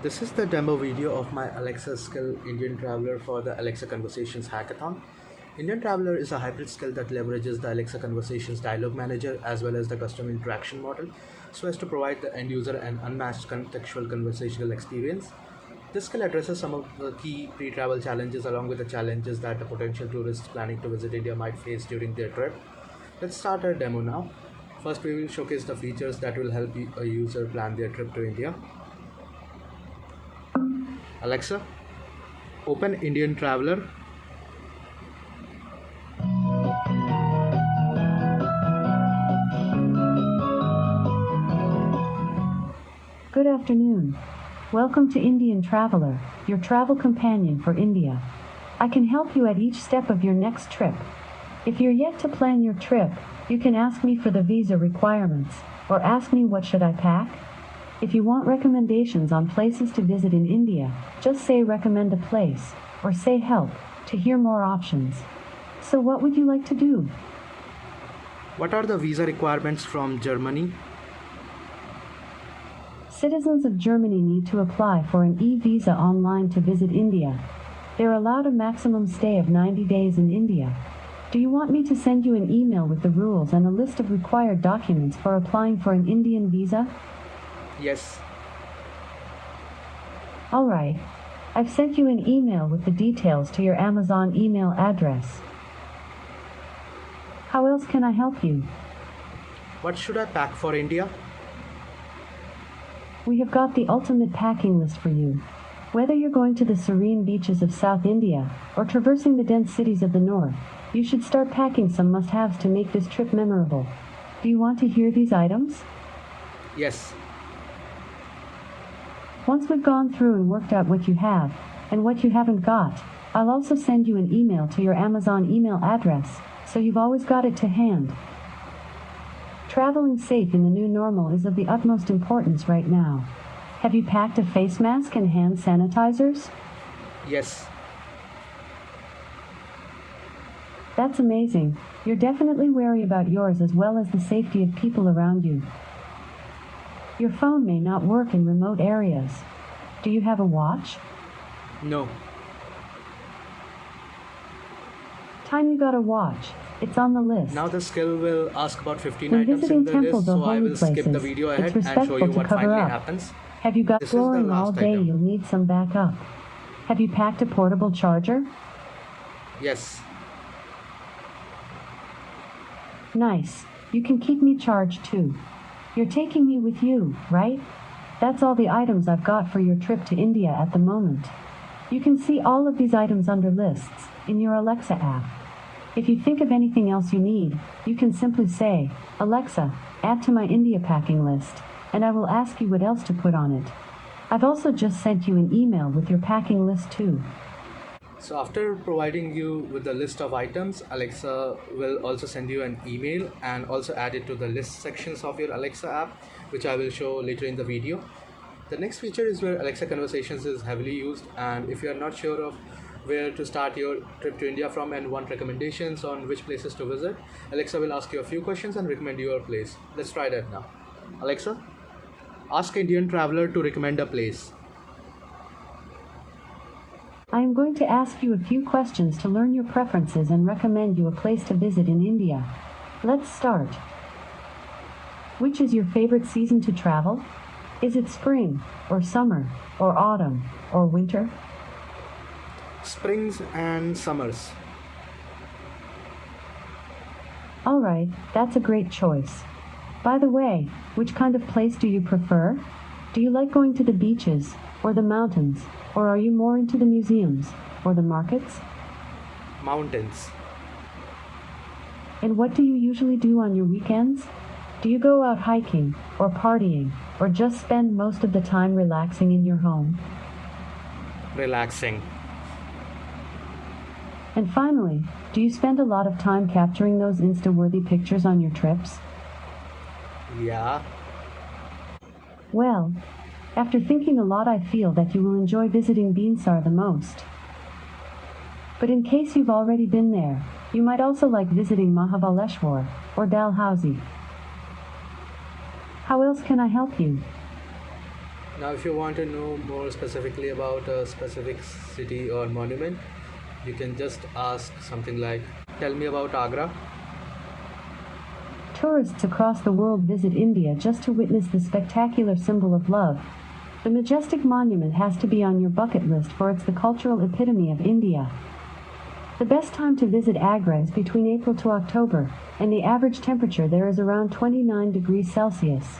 This is the demo video of my Alexa skill Indian Traveler for the Alexa Conversations Hackathon. Indian Traveler is a hybrid skill that leverages the Alexa Conversations Dialog Manager as well as the custom interaction model so as to provide the end user an unmatched contextual conversational experience. This skill addresses some of the key pre-travel challenges along with the challenges that a potential tourist planning to visit India might face during their trip. Let's start our demo now. First, we will showcase the features that will help a user plan their trip to India. Alexa, open Indian Traveler. Good afternoon. Welcome to Indian Traveler, your travel companion for India. I can help you at each step of your next trip. If you're yet to plan your trip, you can ask me for the visa requirements, or ask me what should I pack. If you want recommendations on places to visit in India, just say recommend a place, or say help, to hear more options. So what would you like to do? What are the visa requirements from Germany? Citizens of Germany need to apply for an e-visa online to visit India. They're allowed a maximum stay of 90 days in India. Do you want me to send you an email with the rules and a list of required documents for applying for an Indian visa? Yes. Alright. I've sent you an email with the details to your Amazon email address. How else can I help you? What should I pack for India? We have got the ultimate packing list for you. Whether you're going to the serene beaches of South India or traversing the dense cities of the north, you should start packing some must-haves to make this trip memorable. Do you want to hear these items? Yes. Once we've gone through and worked out what you have and what you haven't got, I'll also send you an email to your Amazon email address, so you've always got it to hand. Traveling safe in the new normal is of the utmost importance right now. Have you packed a face mask and hand sanitizers? Yes. That's amazing. You're definitely wary about yours as well as the safety of people around you. Your phone may not work in remote areas. Do you have a watch? No. Time you got a watch. It's on the list. Now the skill will ask about 15 When items visiting in the list, temples or so I holy will skip the places, video it's ahead and show respectful you to what cover finally up. happens. Have you got This is the exploring all last day? item. You'll need some backup. Have you packed a portable charger? Yes. Nice. You can keep me charged too. You're taking me with you, right? That's all the items I've got for your trip to India at the moment. You can see all of these items under lists in your Alexa app. If you think of anything else you need, you can simply say, Alexa, add to my India packing list, and I will ask you what else to put on it. I've also just sent you an email with your packing list too. So after providing you with the list of items, Alexa will also send you an email and also add it to the list sections of your Alexa app, which I will show later in the video. The next feature is where Alexa Conversations is heavily used, and if you are not sure of where to start your trip to India from and want recommendations on which places to visit, Alexa will ask you a few questions and recommend your place. Let's try that now. Alexa, ask Indian Traveler to recommend a place. I am going to ask you a few questions to learn your preferences and recommend you a place to visit in India. Let's start. Which is your favorite season to travel? Is it spring, or summer, or autumn, or winter? Springs and summers. Alright, that's a great choice. By the way, which kind of place do you prefer? Do you like going to the beaches, or the mountains, or are you more into the museums, or the markets? Mountains. And what do you usually do on your weekends? Do you go out hiking, or partying, or just spend most of the time relaxing in your home? Relaxing. And finally, do you spend a lot of time capturing those Insta-worthy pictures on your trips? Yeah. Well, after thinking a lot, I feel that you will enjoy visiting Beansar the most. But in case you've already been there, you might also like visiting Mahabaleshwar or Dalhousie. How else can I help you? Now, if you want to know more specifically about a specific city or monument, you can just ask something like, tell me about Agra. Tourists across the world visit India just to witness the spectacular symbol of love. The majestic monument has to be on your bucket list, for it's the cultural epitome of India. The best time to visit Agra is between April to October, and the average temperature there is around 29 degrees Celsius.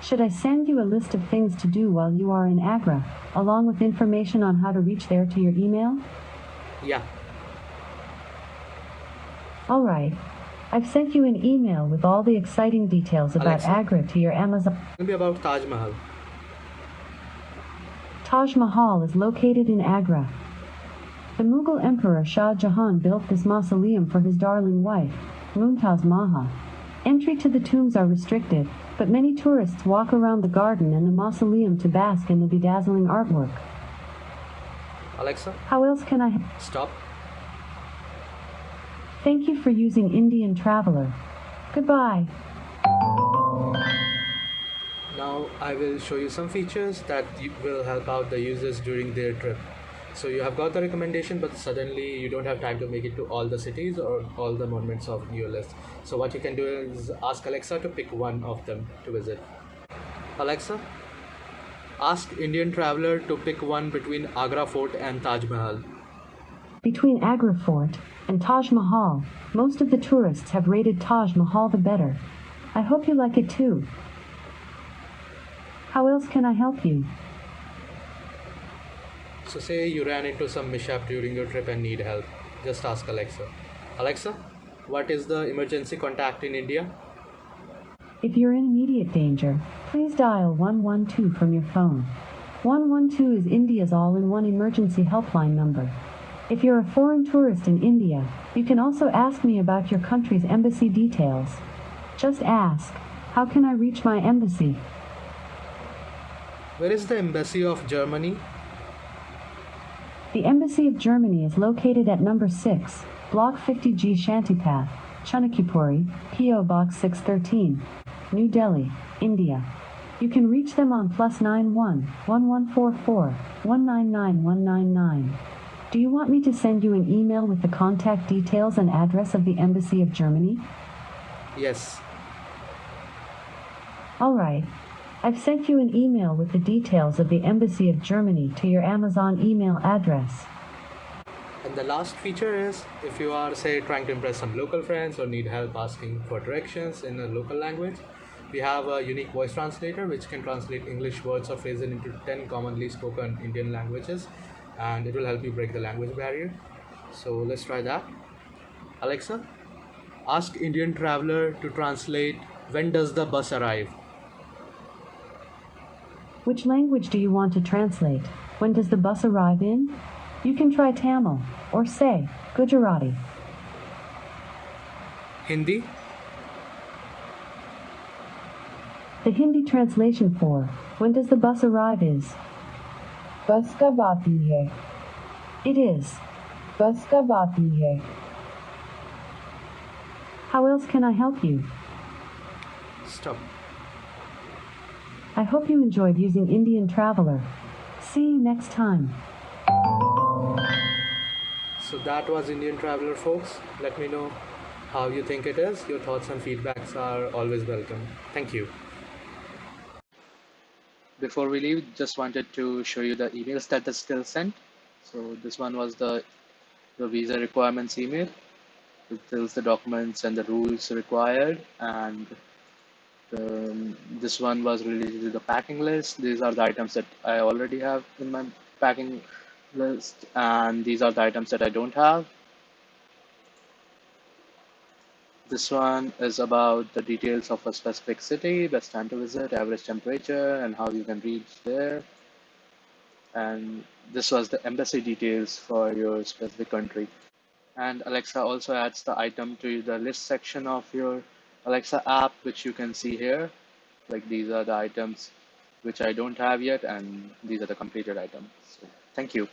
Should I send you a list of things to do while you are in Agra, along with information on how to reach there to your email? Yeah, All right. I've sent you an email with all the exciting details about Alexa? Agra to your Amazon. tell me about Taj Mahal. Taj Mahal is located in Agra. The Mughal Emperor Shah Jahan built this mausoleum for his darling wife, Mumtaz Mahal. Entry to the tombs are restricted, but many tourists walk around the garden and the mausoleum to bask in the bedazzling artwork. Alexa, How else can I... stop. Thank you for using Indian Traveler. Goodbye. Now I will show you some features that will help out the users during their trip. So you have got the recommendation, but suddenly you don't have time to make it to all the cities or all the monuments of your list. So what you can do is ask Alexa to pick one of them to visit. Alexa, ask Indian Traveler to pick one between Agra Fort and Taj Mahal. Between Agra Fort and Taj Mahal, most of the tourists have rated Taj Mahal the better. I hope you like it too. How else can I help you? So say you ran into some mishap during your trip and need help. Just ask Alexa. Alexa, what is the emergency contact in India? If you're in immediate danger, please dial 112 from your phone. 112 is India's all-in-one emergency helpline number. If you're a foreign tourist in India, you can also ask me about your country's embassy details. Just ask, how can I reach my embassy? Where is the embassy of Germany? The Embassy of Germany is located at number 6, Block 50G Shantipath, Chanakipuri, P.O. Box 613, New Delhi, India. You can reach them on +91 1144 199 199. Do you want me to send you an email with the contact details and address of the Embassy of Germany? Yes. All right. I've sent you an email with the details of the Embassy of Germany to your Amazon email address. And the last feature is if you are, say, trying to impress some local friends or need help asking for directions in a local language, we have a unique voice translator which can translate English words or phrases into 10 commonly spoken Indian languages, and it will help you break the language barrier. So let's try that. Alexa, ask Indian Traveler to translate when does the bus arrive? Which language do you want to translate? When does the bus arrive in? You can try Tamil, or say, Gujarati. Hindi? The Hindi translation for, when does the bus arrive is, Bus kab aati hai? It is, Bus kab aati hai? How else can I help you? Stop. I hope you enjoyed using Indian Traveler. See you next time. So that was Indian Traveler, folks. Let me know how you think it is. Your thoughts and feedbacks are always welcome. Thank you. Before we leave, just wanted to show you the emails that are still sent. So this one was the visa requirements email. It tells the documents and the rules required, and this one was related to the packing list. These are the items that I already have in my packing list, and these are the items that I don't have. This one is about the details of a specific city, best time to visit, average temperature, and how you can reach there. And this was the embassy details for your specific country. And Alexa also adds the item to the list section of your Alexa app, which you can see here. Like these are the items which I don't have yet, and these are the completed items. So, thank you.